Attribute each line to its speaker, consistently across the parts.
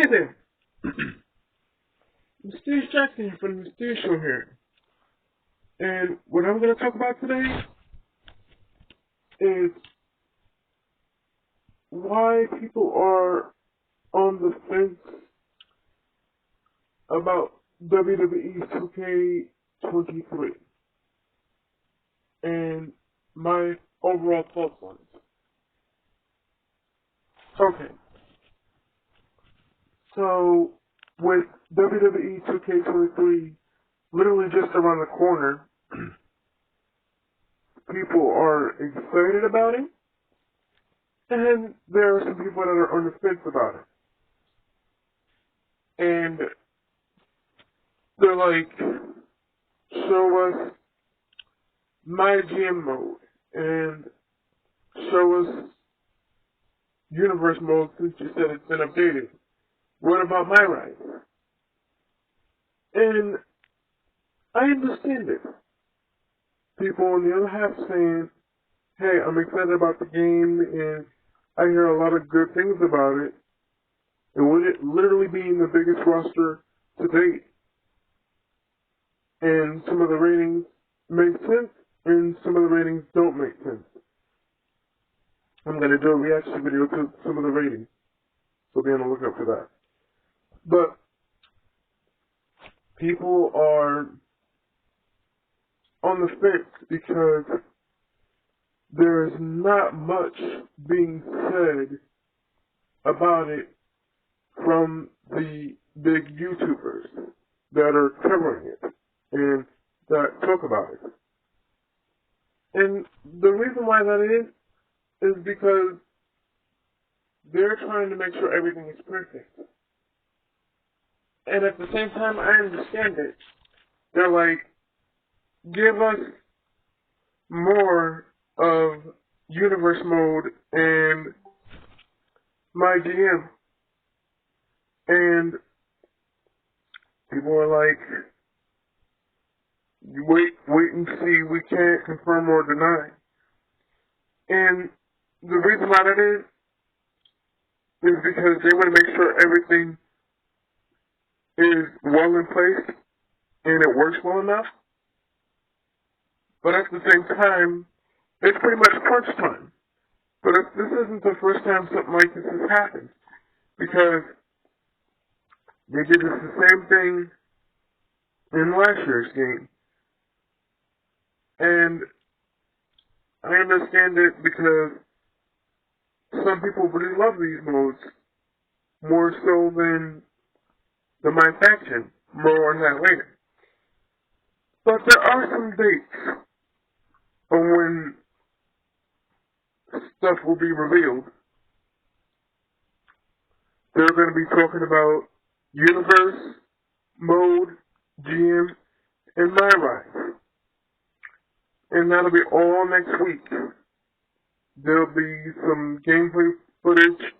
Speaker 1: there. Mysterious Jackson from the Mysterious Show here. And what I'm going to talk about today is why people are on the fence about WWE 2K23 and my overall thoughts on it. Okay. So, with WWE 2K23 literally just around the corner, people are excited about it, and there are some people that are on the fence about it. And they're like, show us my GM mode, and show us universe mode since you said it's been updated. What about my rights? And I understand it. People on the other half saying, hey, I'm excited about the game, and I hear a lot of good things about it. And with it literally being the biggest roster to date, and some of the ratings make sense, and some of the ratings don't make sense. I'm going to do a reaction video to some of the ratings, so be on the lookout for that. But people are on the fence because there's not much being said about it from the big YouTubers that are covering it and that talk about it. And the reason why that is because they're trying to make sure everything is perfect. And at the same time, I understand it. They're like, give us more of universe mode and my GM. And people are like, wait and see, we can't confirm or deny. And the reason why that is because they want to make sure everything is well in place and it works well enough. But at the same time, it's pretty much crunch time. But this isn't the first time something like this has happened, because they did the same thing in last year's game. And I understand it because some people really love these modes more so than the My Faction. More on that later. But there are some dates on when stuff will be revealed. They're going to be talking about universe, mode, GM, and my rides. And that'll be all next week. There'll be some gameplay footage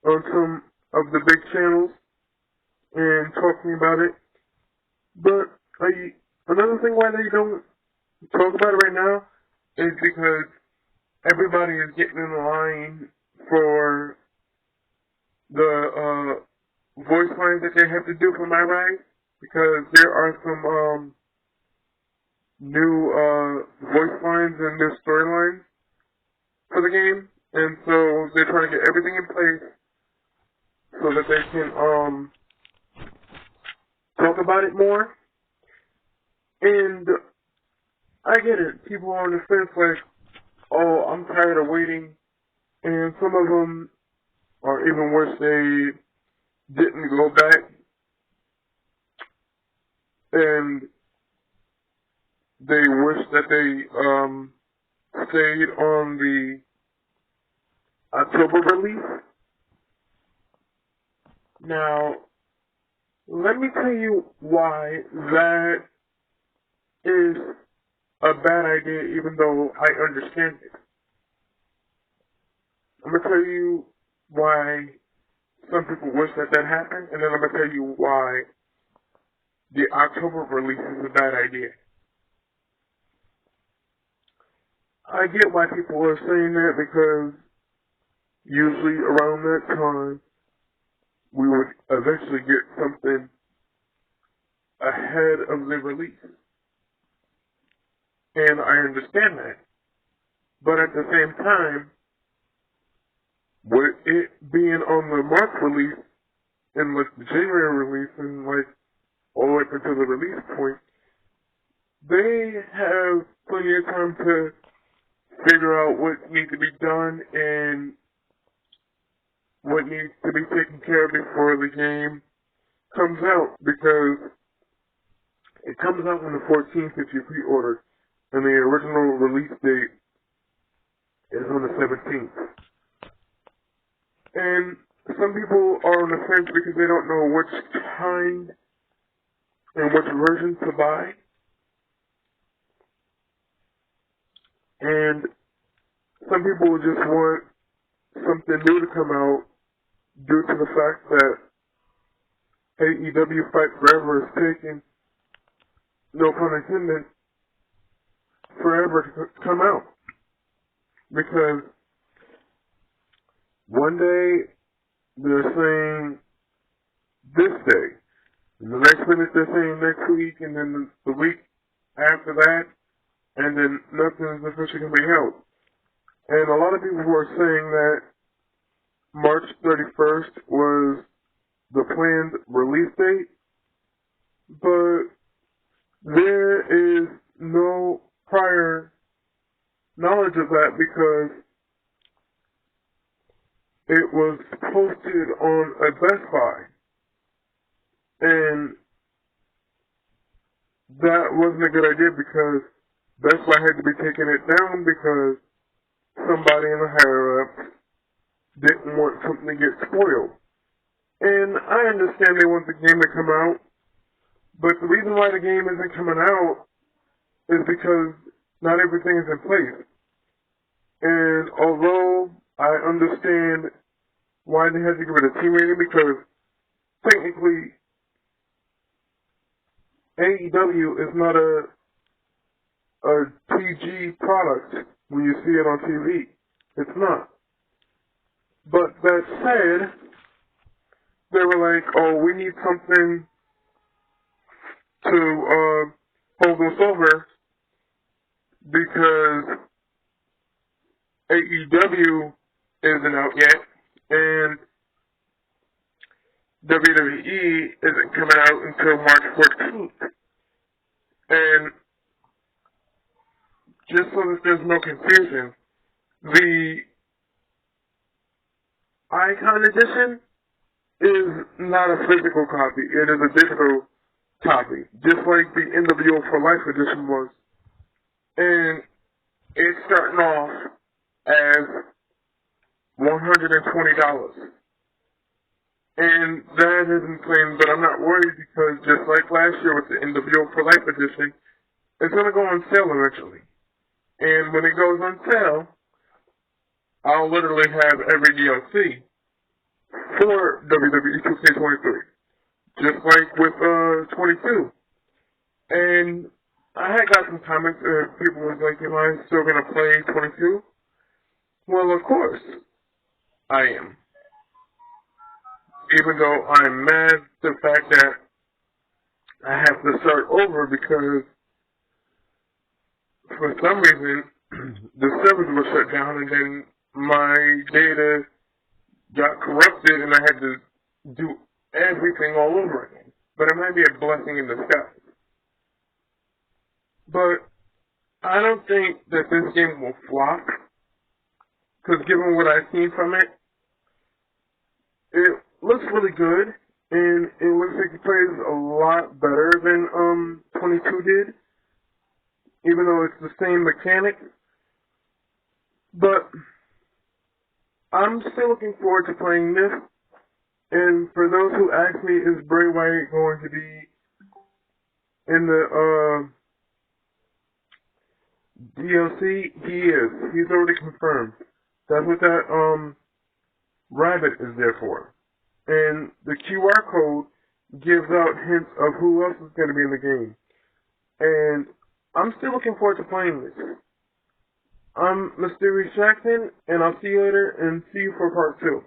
Speaker 1: on some of the big channels and talking about it. But another thing why they don't talk about it right now is because everybody is getting in line for the voice lines that they have to do for my ride, because there are some new voice lines and new storylines for the game, and so they're trying to get everything in place so that they can talk about it more. And I get it. People are on the fence like, oh, I'm tired of waiting. And some of them are even worse. They didn't go back. And they wish that they stayed on the October release. Now, let me tell you why that is a bad idea, even though I understand it. I'm going to tell you why some people wish that happened, and then I'm going to tell you why the October release is a bad idea. I get why people are saying that, because usually around that time, we would eventually get something ahead of the release. And I understand that. But at the same time, with it being on the March release and like the January release and like all the way up until the release point, they have plenty of time to figure out what needs to be done and what needs to be taken care of before the game comes out, because it comes out on the 14th if you pre-order, and the original release date is on the 17th. And some people are on the fence because they don't know which kind and which version to buy. And some people just want something new to come out due to the fact that AEW Fight Forever is taking, no pun intended, forever to come out. Because one day they're saying this day, and the next minute they're saying next week, and then the week after that, and then nothing is officially going to be held. And a lot of people were saying that March 31st was the planned release date, but there is no prior knowledge of that because it was posted on a Best Buy, and that wasn't a good idea because Best Buy had to be taking it down because somebody in the higher-ups didn't want something to get spoiled. And I understand they want the game to come out, but the reason why the game isn't coming out is because not everything is in place. And although I understand why they had to give it a T rating, because technically AEW is not a PG product when you see it on TV. It's not. But that said, they were like, oh, we need something to hold us over because AEW isn't out yet, and WWE isn't coming out until March 14th. And just so that there's no confusion, the Icon Edition is not a physical copy. It is a digital copy, just like the NWO for Life Edition was. And it's starting off as $120. And that is insane, but I'm not worried because just like last year with the NWO for Life Edition, it's going to go on sale eventually. And when it goes on sale, I'll literally have every DLC for WWE 2K23, just like with 22. And I had got some comments and people was like, am I still going to play 22? Well, of course, I am. Even though I'm mad at the fact that I have to start over because for some reason the servers were shut down and then my data got corrupted and I had to do everything all over again. But it might be a blessing in disguise. But I don't think that this game will flop, because given what I've seen from it, it looks really good, and it looks like it plays a lot better than 22 did, even though it's the same mechanic. But I'm still looking forward to playing this, and for those who ask me, is Bray Wyatt going to be in the DLC? He is. He's already confirmed. That's what that rabbit is there for. And the QR code gives out hints of who else is going to be in the game. And I'm still looking forward to playing this. I'm Mysterious Jackson, and I'll see you later, and see you for part 2.